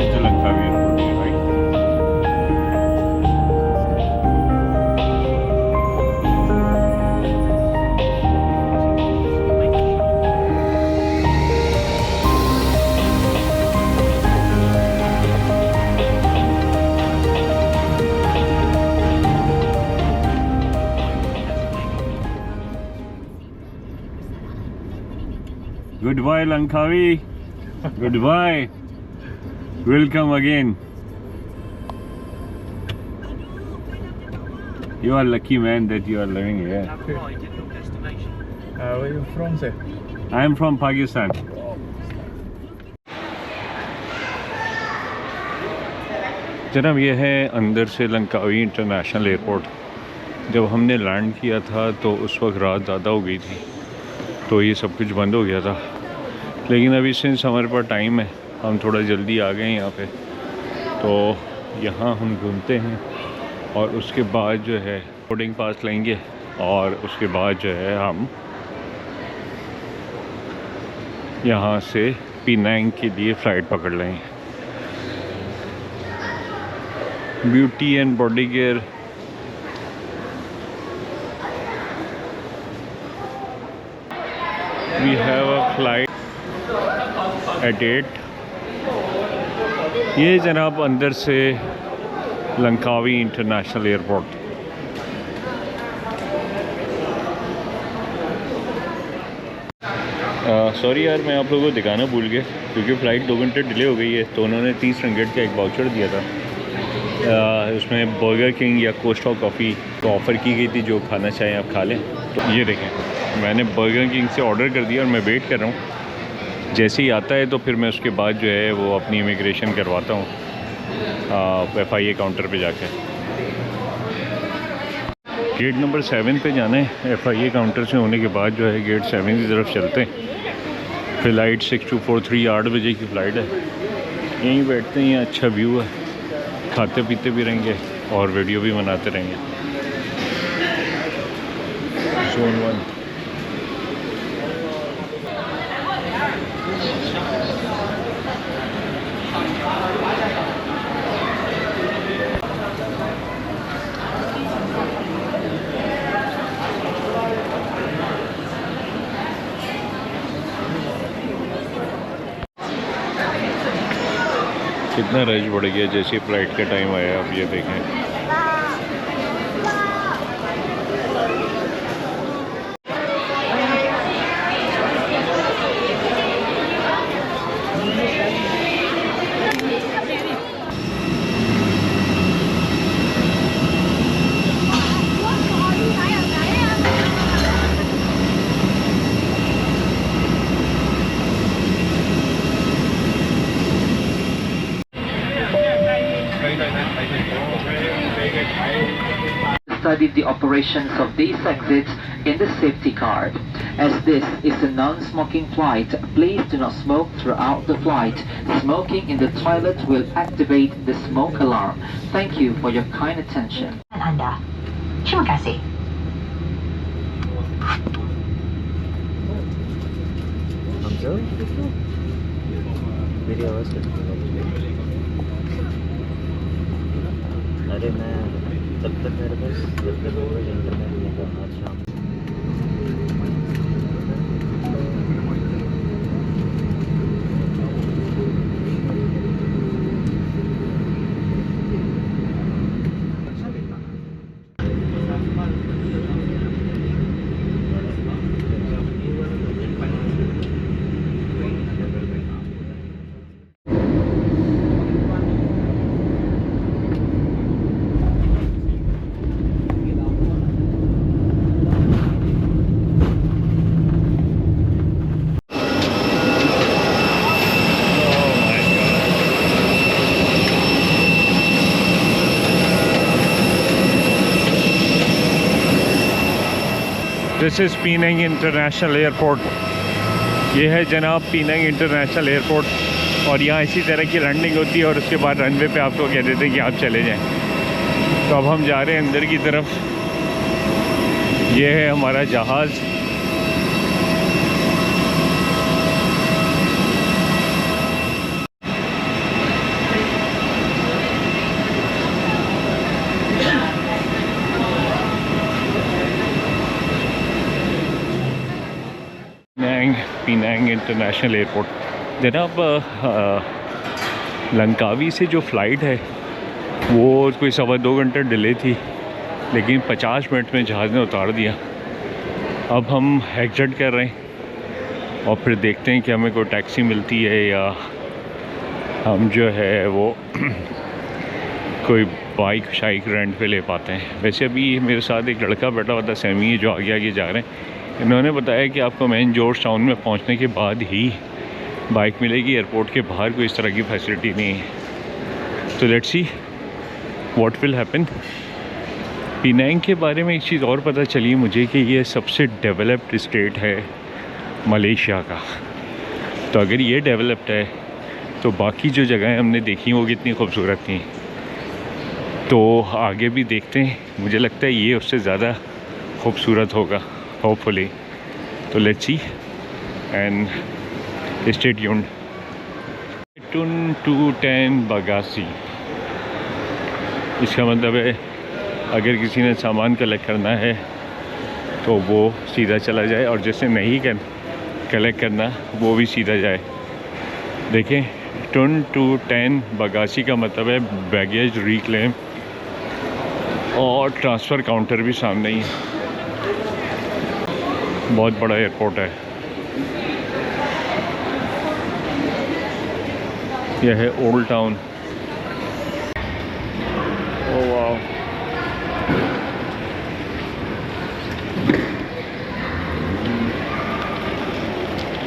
is the Langkawi Airport, right? Goodbye, Langkawi. Goodbye. Welcome again. You are lucky man that you are living here. Where are you from, sir? I am from Pakistan. जनाब ये है अंदर से Langkawi international airport. जब हमने land किया था तो उस वक्त रात ज़्यादा हो गई थी, तो ये सब कुछ बंद हो गया था। लेकिन अभी सिंस हमारे पास टाइम है, हम थोड़ा जल्दी आ गए हैं यहाँ पे, तो यहाँ हम घूमते हैं और उसके बाद जो है बोर्डिंग पास लेंगे और उसके बाद जो है हम यहाँ से पेनांग के लिए फ़्लाइट पकड़ लेंगे। Beauty and body care we have a flight at 8। ये जनाब अंदर से लंकावी इंटरनेशनल एयरपोर्ट। सॉरी यार, मैं आप लोगों को दिखाना भूल गया क्योंकि फ़्लाइट 2 घंटे डिले हो गई है। तो उन्होंने 30 रिंगिट का एक वाउचर दिया था, उसमें बर्गर किंग या कोस्टा कॉफ़ी तो ऑफ़र की गई थी, जो खाना चाहें आप खा लें। तो ये देखें, मैंने बर्गर किंग से ऑर्डर कर दिया और मैं वेट कर रहा हूँ। जैसे ही आता है तो फिर मैं उसके बाद जो है वो अपनी इमिग्रेशन करवाता हूँ FIA काउंटर पे जाके। गेट नंबर 7 पे जाना है। FIA काउंटर से होने के बाद जो है गेट 7 की तरफ चलते हैं। फ़्लाइट 6243 8 बजे की फ़्लाइट है। यहीं बैठते हैं, अच्छा व्यू है, खाते पीते भी रहेंगे और वीडियो भी बनाते रहेंगे। Zone 1। कितना रश बढ़ गया जैसे फ़्लाइट का टाइम आया। अब ये देखें, Studied the operations of these exits in the safety card. As this is a non-smoking flight, please do not smoke throughout the flight. Smoking in the toilet will activate the smoke alarm. Thank you for your kind attention. Anda. Terima kasih. मेरी आवाज़ अरे मैं तब तक मेरे पास जब तक होगा इंटरनेट नहीं करना। शाम this is Penang international airport. ये है जनाब पेनांग इंटरनेशनल एयरपोर्ट और यहाँ इसी तरह की लैंडिंग होती है और उसके बाद रनवे पे आपको कह देते हैं कि आप चले जाएं। तो अब हम जा रहे हैं अंदर की तरफ। ये है हमारा जहाज़। पीनांग इंटरनेशनल एयरपोर्ट। जनाब लंकावी से जो फ़्लाइट है वो कोई 1.25 घंटे डिले थी, लेकिन 50 मिनट में जहाज़ ने उतार दिया। अब हम एग्जिट कर रहे हैं और फिर देखते हैं कि हमें कोई टैक्सी मिलती है या हम जो है वो कोई बाइक शाइक रेंट पे ले पाते हैं। वैसे अभी मेरे साथ एक लड़का बैठा हुआ था, सैमी, जो आगे आगे जा रहे हैं। इन्होंने बताया कि आपको मेन जॉर्ज टाउन में पहुंचने के बाद ही बाइक मिलेगी, एयरपोर्ट के बाहर कोई इस तरह की फैसिलिटी नहीं है। तो let's see what will happen. Penang के बारे में एक चीज़ और पता चली मुझे कि ये सबसे डेवलप्ड स्टेट है मलेशिया का। तो अगर ये डेवलप्ड है तो बाकी जो जगहें हमने देखी वो कितनी खूबसूरत थी। तो आगे भी देखते हैं, मुझे लगता है ये उससे ज़्यादा खूबसूरत होगा होपफुली। तो let's see and stay tuned. टून टू 10 बगासी, इसका मतलब है अगर किसी ने सामान कलेक्ट करना है तो वो सीधा चला जाए, और जिसने नहीं कलेक्ट करना वो भी सीधा जाए। देखें, टून टू 10 बगासी का मतलब है बैगेज रिक्लेम, और ट्रांसफ़र काउंटर भी सामने ही है। बहुत बड़ा एयरपोर्ट है। यह है ओल्ड टाउन। ओह वाह,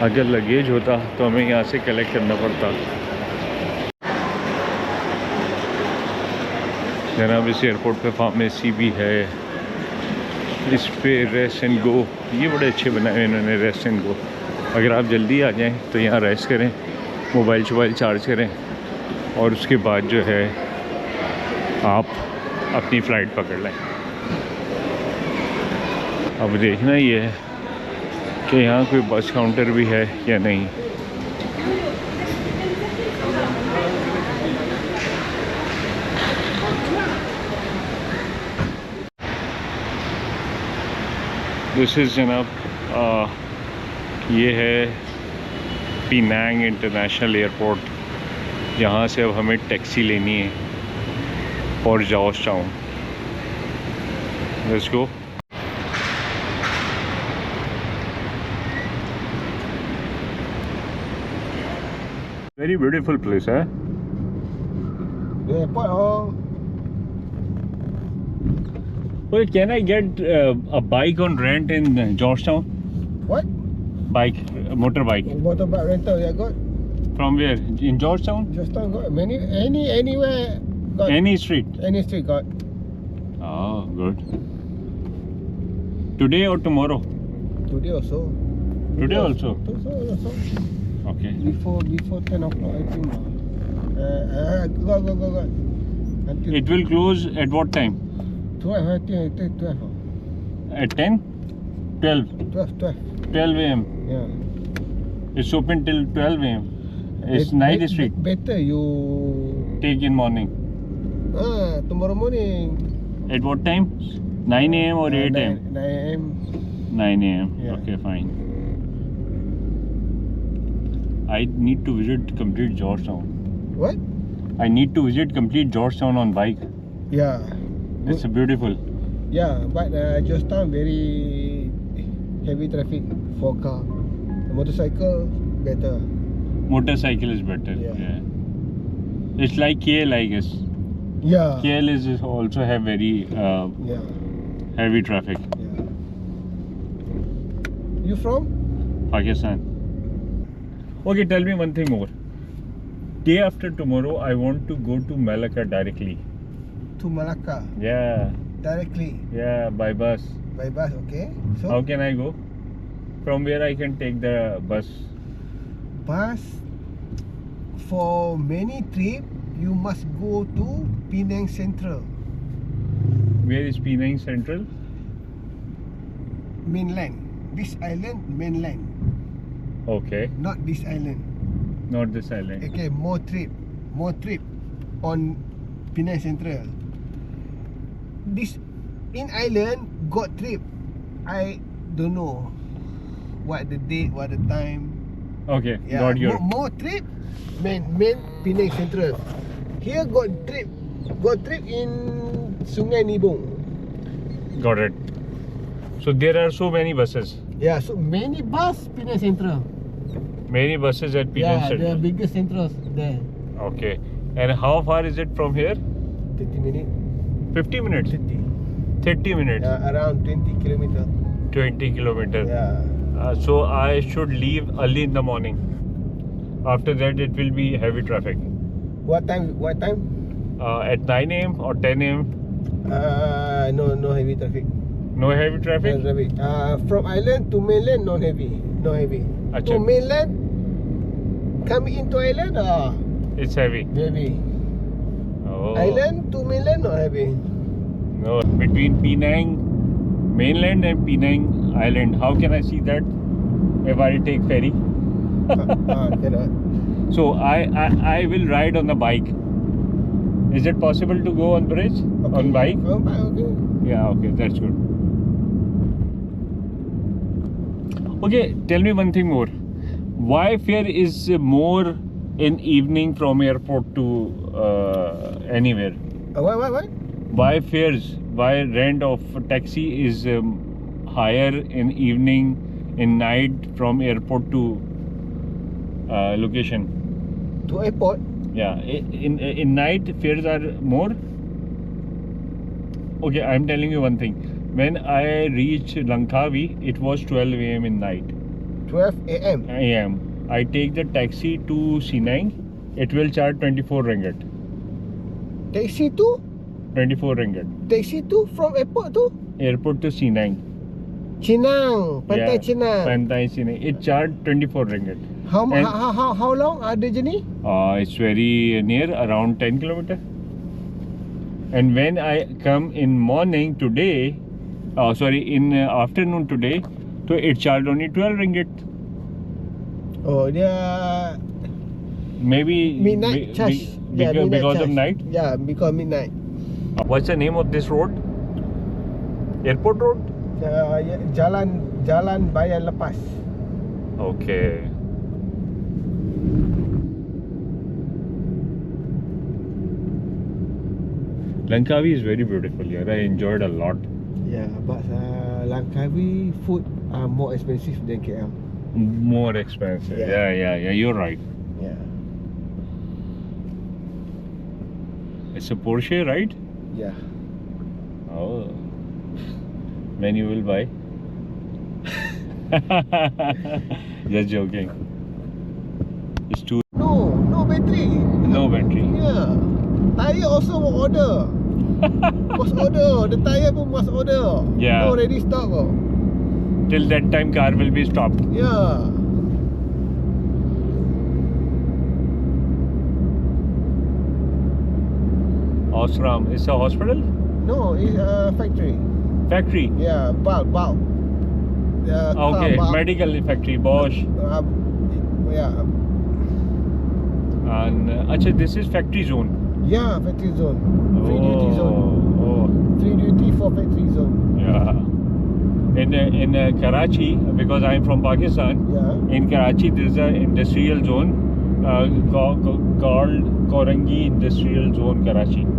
अगर लगेज होता तो हमें यहाँ से कलेक्ट करना पड़ता। जनाब इस एयरपोर्ट पे फार्मेसी भी है, इस पे रेस्ट एंड गो, ये बड़े अच्छे बनाए हैं इन्होंने, रेस्ट एंड गो। अगर आप जल्दी आ जाएं तो यहाँ रेस्ट करें, मोबाइल शोबाइल चार्ज करें, और उसके बाद जो है आप अपनी फ़्लाइट पकड़ लें। अब देखना ये है कि यहाँ कोई बस काउंटर भी है या नहीं। दिस इज़ जनाब ये है पीनांग इंटरनेशनल एयरपोर्ट। यहाँ से अब हमें टैक्सी लेनी है और George town. Let's go. Very beautiful place है। Well, can I get a bike on rent in Georgetown? What? Bike, motorbike. Motorbike rental, yeah, got. From where? In Georgetown? Just got many, anywhere. Got. Any street? Any street got. Oh, good. Today or tomorrow? Today also. Today also? Also. Okay. Before 10 o'clock, I think. Go. Until It will close at what time? 12, I think 12. At 10? 12? 12. 12 a.m. Yeah. It's open till 12 a.m. It's night street. Better you Take in morning. tomorrow morning. At what time? 9 a.m. or 8 a.m.? 9 a.m. 9 a.m. Yeah. Okay, fine. I need to visit complete Georgetown. What? I need to visit complete Georgetown on bike. Yeah. It's beautiful. Yeah, but Georgetown very heavy traffic for car. The motorcycle better. Motorcycle is better. Yeah. It's like KL, I guess. Yeah. KL is also have very Yeah. heavy traffic. Yeah. You from? Pakistan. Okay, tell me one thing more. Day after tomorrow, I want to go to Malacca directly. To Malacca Yeah, directly by bus. by bus, okay? So How can I go? From where I can take the bus? bus for many trip you must go to Penang Central, Where is Penang Central? mainland. This island mainland, Okay, not this island. not this island. Okay, more trip on Penang Central. This in island got trip. I don't know what the date, what the time. Okay, got your. more trip. Main Penang Central. Here got trip in Sungai Nibong. Got it. So there are so many buses. Yeah, so many bus Penang Central. Many buses at Penang Yeah, Central. the biggest centrals there. Okay. And how far is it from here? 30 minutes. 50 minutes? 30. 30 minutes? Around 20 kilometers. 20 kilometers. Yeah. So I should leave early in the morning. After that it will be heavy traffic. What time? At 9 a.m. or 10 a.m. No heavy traffic. No heavy traffic? No traffic. From island to mainland, no heavy. Achha. To mainland, coming into island, It's heavy. heavy. Oh. Island to mainland, not heavy. No, between Penang mainland and Penang Island. How can I see that if I take ferry? Cannot. So I will ride on the bike. Is it possible to go on bridge? Okay. On bike? Okay. Yeah, okay, that's good. Okay, tell me one thing more. Why fare is more in evening from airport to anywhere? What? Why rent of taxi is higher in evening, in night from airport to location? To airport? Yeah, in night fares are more. Okay, I'm telling you one thing. When I reached Langkawi, it was 12 a.m. in night. 12 a.m. AM. I take the taxi to Sinang. It will charge 24 ringgit. Taxi to? 24 ringgit. Taxi to? From airport to? Airport to Sinang. Chinang. Pantai Yeah, Chinang. Pantai Sinang. It charged 24 ringgit. How And- long are the journey? It's very near, around 10 kilometer. And when I come in morning today, in afternoon today, so it charged only 12 ringgit. Oh, dia Maybe midnight charge. because midnight of charge. night. Yeah, because midnight. What's the name of this road? Airport road? Jalan Bayan Lepas. Okay. Langkawi is very beautiful here. I enjoyed a lot. Yeah, but Langkawi food are more expensive than KL. More expensive. Yeah. Yeah. You're right. Yeah. It's a Porsche, right? Yeah. Oh. When you will buy? Just joking. It's too No battery. no battery. Yeah. Tire also must order. Must order. The tire pun must order. Yeah. No ready stock. Till that time, car will be stopped. Yeah. Osram. It's a hospital? No, it's a factory. Factory. Yeah, bulk. Okay, bulk. medical factory, Bosch. Yeah. And this is factory zone. Yeah, factory zone. Free duty zone. Oh, Free duty for factory zone. yeah. In Karachi, because I am from Pakistan, Yeah. in Karachi there is an industrial zone called Korangi Industrial Zone, Karachi. Oh.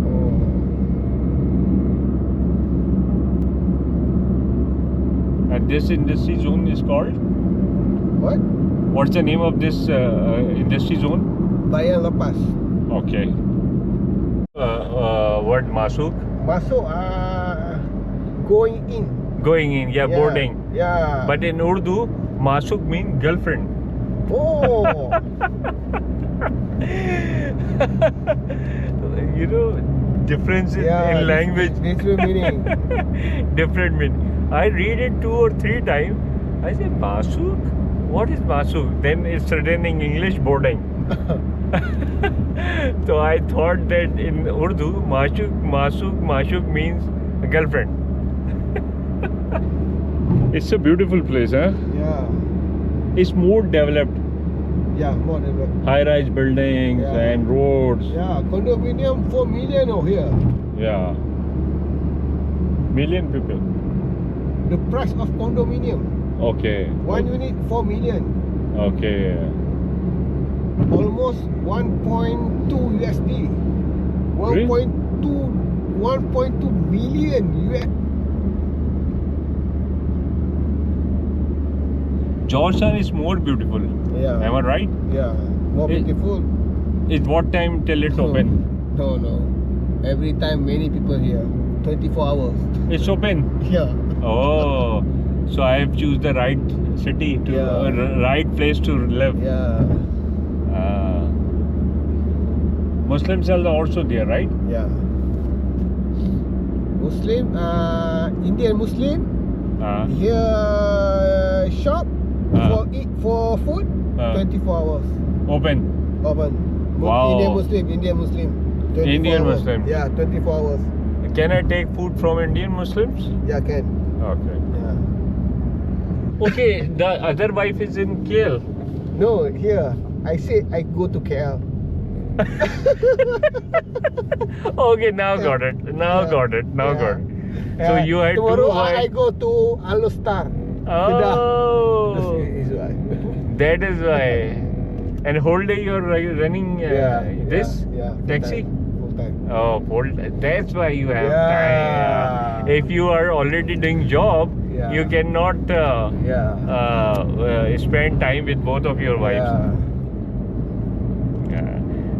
And this industry zone is called? What? What's the name of this industry zone? Bayan Lepas. Okay. What Masuk? Masuk going in. Going in, yeah, boarding. Yeah. But in Urdu, Masuk means girlfriend. Oh. You know, difference in language. Different meaning. Different meaning. I read it 2 or 3 times. I say, Masuk? What is Masuk? Then it's written in English, boarding. So I thought that in Urdu, Masuk means a girlfriend. It's a beautiful place, huh? Yeah. It's more developed. Yeah, more developed. High-rise buildings Yeah. and roads. Yeah, condominium 4 million over here. Yeah. Million people. The price of condominium. Okay. 1 unit 4 million. Okay. Almost 1.2 USD. 1.2 billion US. Georgetown is more beautiful. Yeah. Am I right? Yeah. More It- beautiful. It's what time till it's open? No. Every time many people here. 24 hours. It's open. Yeah. Oh, so I have choose the right city to Yeah. right place to live. Yeah. Muslims are also there, right? Yeah. Muslim, Indian Muslim here shop for food 24 hours Open. open. Wow. Indian Muslim. 24 Indian hours. Muslim. Yeah, 24 hours. Can I take food from Indian Muslims? Yeah, can. Okay. Yeah. Okay, the other wife is in KL. No, here. I said I go to KL. Okay, now got it. Now Yeah. got it. Now Yeah. got it. So you had tomorrow two wives. I go to Alostar. Oh, Is why. that is why. And whole day you're running this taxi? Full time. Oh, that's why you have Yeah. time. If you are already doing job, Yeah. you cannot Yeah. spend time with both of your wives. Yeah.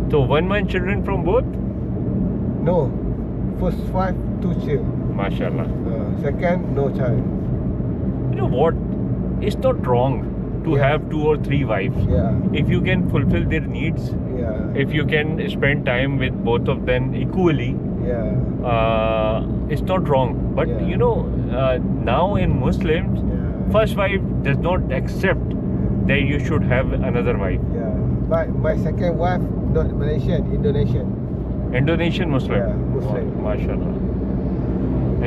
So 1 month children from both? No. First wife, 2 children. Mashallah. Second, no child. You know what? It's not wrong to Yeah. have 2 or 3 wives. Yeah. If you can fulfill their needs, Yeah. if you can spend time with both of them equally, Yeah. it's not wrong. But Yeah. you know, now in Muslims, Yeah. first wife does not accept that you should have another wife. Yeah. But my second wife, not Malaysian, Indonesian. Indonesian Muslim. Yeah, Muslim. Oh, mashallah.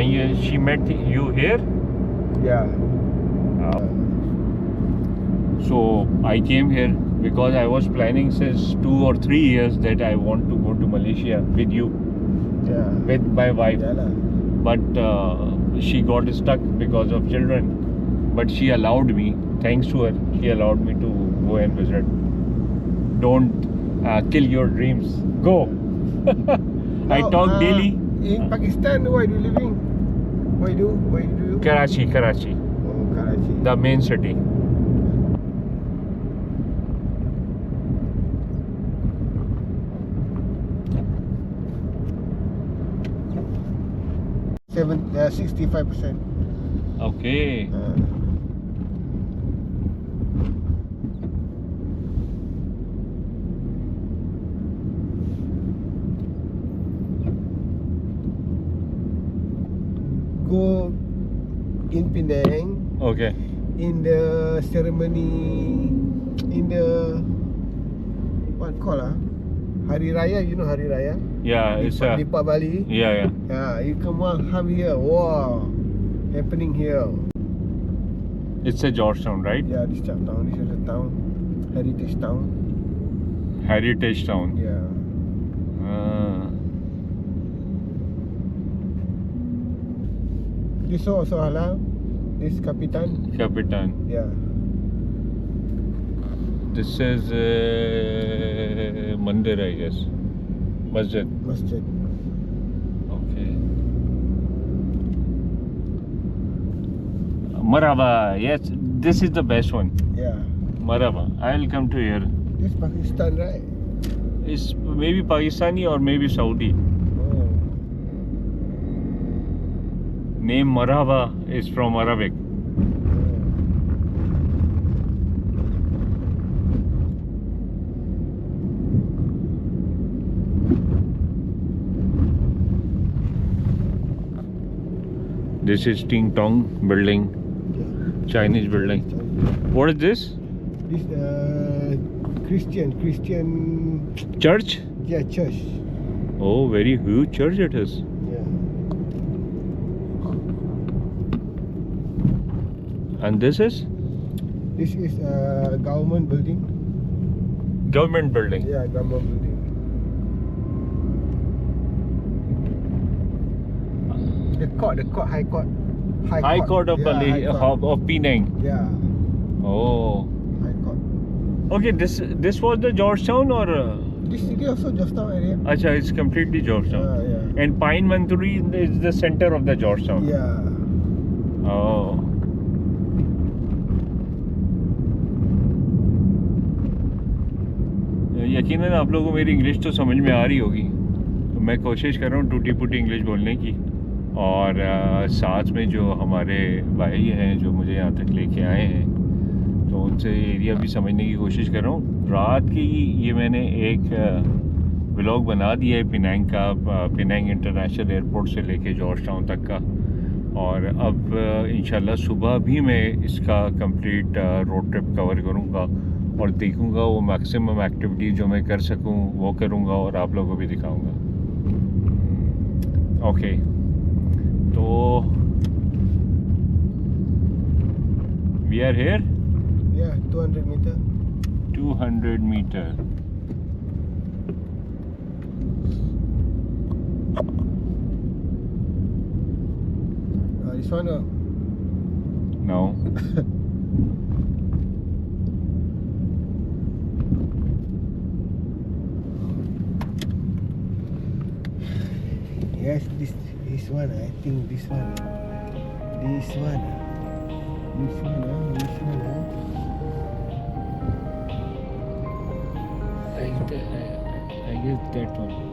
And she met you here? Yeah. So I came here because I was planning since 2 or 3 years that I want to go to Malaysia with you, Yeah. with my wife. Yeah lah. But she got stuck because of children. But she allowed me, thanks to her, she allowed me to go and visit. Don't kill your dreams. Go. I Now, talk daily. In Pakistan, where you living? Where you do? Karachi, Oh, Karachi. the main city. Uh, 65%. Okay. Go in Penang Okay. in the ceremony, in the what call Hari Raya. You know Hari Raya? Yeah, it's a. Deepavali. Yeah. Yeah, you come here. Wow, happening here. It's a Georgetown, right? Yeah, this town. This is a town, heritage town. Heritage town. Yeah. This also halal. This Kapitan. Capitan. Yeah. This is Mandir, I guess. Masjid. Masjid. Okay. Marhaba. Yes, this is the best one. Yeah. Marhaba. I'll come to here. This Pakistan, right? It's maybe Pakistani or maybe Saudi. Oh. Name Marhaba is from Arabic. This is Ting Tong building, Yeah. Chinese building. What is this? This Christian Church? yeah, church. Oh, very huge church it is. Yeah. And this is This is government building. government building. Yeah, government building. The court, High Court. High Court of Yeah, High Court. of Penang. Yeah, Oh, High Court. Okay, this was the Georgetown or This city also Georgetown area. Acha, it's completely Georgetown. Yeah. And Pine Manturi is the center of the Georgetown. Yeah. Oh. यकीनन आप लोगों को मेरी English तो समझ में आ रही होगी, तो मैं कोशिश कर रहा हूँ टूटी फूटी इंग्लिश बोलने की। और साथ में जो हमारे भाई हैं जो मुझे यहाँ तक लेके आए हैं, तो उनसे एरिया भी समझने की कोशिश कर रहा हूँ। रात की ये मैंने एक व्लॉग बना दिया है पिनांग का, पिनांग इंटरनेशनल एयरपोर्ट से लेके जॉर्जटाउन तक का। और अब इंशाल्लाह सुबह भी मैं इसका कंप्लीट रोड ट्रिप कवर करूँगा और देखूँगा वो मैक्सिमम एक्टिविटी जो मैं कर सकूँ वो करूँगा और आप लोगों को भी दिखाऊँगा। ओके, तो we are here. Yeah, 200 meter. 200 meter. This one. No. Yes, this one. I think this one. This one. This one. This one. I guess that one.